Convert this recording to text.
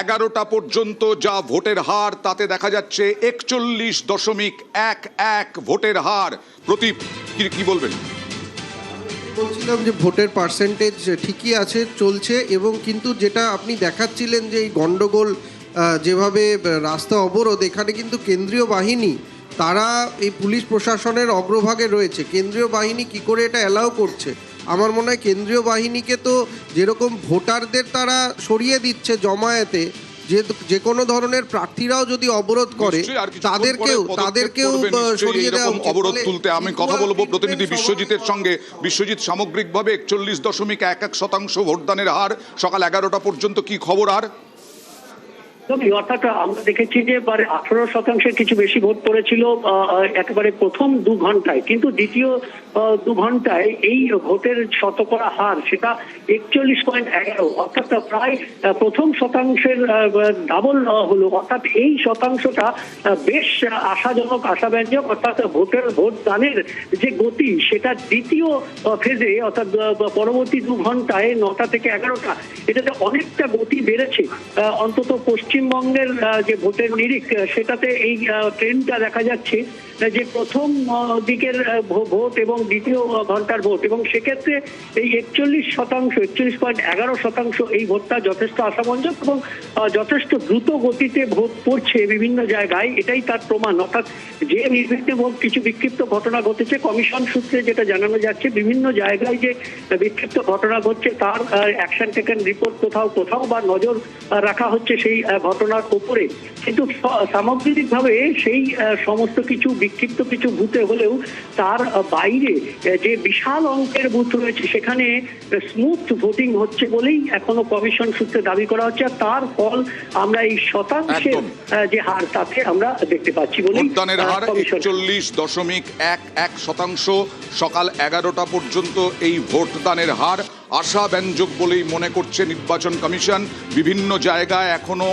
11টা পর্যন্ত যা ভোটের হার তাতে দেখা যাচ্ছে 41.11 ভোটের হার। প্রদীপ, কি বলবেন? বলছিলাম যে ভোটের পার্সেন্টেজ ঠিকই আছে, চলছে, এবং কিন্তু যেটা আপনি দেখাচ্ছিলেন যে এই গণ্ডগোল, যেভাবে রাস্তা অবরোধ, এখানে কিন্তু কেন্দ্রীয় বাহিনী তারা এই পুলিশ প্রশাসনের অগ্রভাগে রয়েছে। কেন্দ্রীয় বাহিনী কি করে এটা অ্যালাউ করছে? আমার মনে হয় কেন্দ্রীয় বাহিনীকে তো যেরকম ভোটারদের তারা সরিয়ে দিচ্ছে জমায়েতে, যে কোনো ধরনের প্রার্থীরাও যদি অবরোধ করে তাদেরকেও সরিয়ে দেওয়া উচিত। অবরোধ তুলতে আমি কথা বলবো প্রতিনিধি বিশ্বজিতের সঙ্গে। বিশ্বজিৎ, সামগ্রিকভাবে 41.11% ভোটদানের হার সকাল 11টা পর্যন্ত, কি খবর? আর অর্থাৎ আমরা দেখেছি যে 18% কিছু বেশি ভোট পড়েছিল একেবারে প্রথম 2 ঘন্টায়, কিন্তু দ্বিতীয় 2 ঘন্টায় এই ভোটের শতকরা হার সেটা 41.11, অর্থাৎ প্রায় প্রথম শতাংশের ডাবল হলো। অর্থাৎ এই শতাংশটা বেশ আশাজনক, আশাব্যঞ্জক। অর্থাৎ ভোট দানের যে গতি সেটা দ্বিতীয় ফেজে, অর্থাৎ পরবর্তী 2 ঘন্টায় 9টা থেকে 11টা, এটাতে অনেকটা গতি বেড়েছে। অন্তত পশ্চিমবঙ্গের যে ভোটের নিরিখ সেটাতে এই ট্রেন্ডটা দেখা যাচ্ছে যে প্রথম দিকের ভোট এবং দ্বিতীয় ঘন্টার ভোট, এবং সেক্ষেত্রে এই 41.11% এই ভোটটা যথেষ্ট আশাব্যঞ্জক এবং যথেষ্ট দ্রুত গতিতে ভোট পড়ছে বিভিন্ন জায়গায়, এটাই তার প্রমাণ। অর্থাৎ যে নির্বিঘ্নে ভোট, কিছু বিক্ষিপ্ত ঘটনা ঘটেছে কমিশন সূত্রে যেটা জানানো যাচ্ছে, বিভিন্ন জায়গায় যে বিক্ষিপ্ত ঘটনা ঘটছে তার অ্যাকশন টেকেন রিপোর্ট কোথাও বা নজর রাখা হচ্ছে সেই ঘটনার উপরে, কিন্তু সামগ্রিকভাবে সেই সমস্ত কিছু বিক্ষিপ্ত কিছু বুথে হলেও তার বাইরে যে বিশাল অঙ্কের বুথ রয়েছে সেখানে স্মুথ ভোটিং হচ্ছে বলেই এখনো কমিশন সূত্রে দাবি করা হচ্ছে। আর তার ফল আমরা এই শতাংশের যে হার তাতে আমরা দেখতে পাচ্ছি বলে ভোটদানের হার 41.11%। সকাল 11টা পর্যন্ত এই ভোটদানের হার আশাব্যঞ্জক বলেই মনে করছে নির্বাচন কমিশন। বিভিন্ন জায়গায় এখনো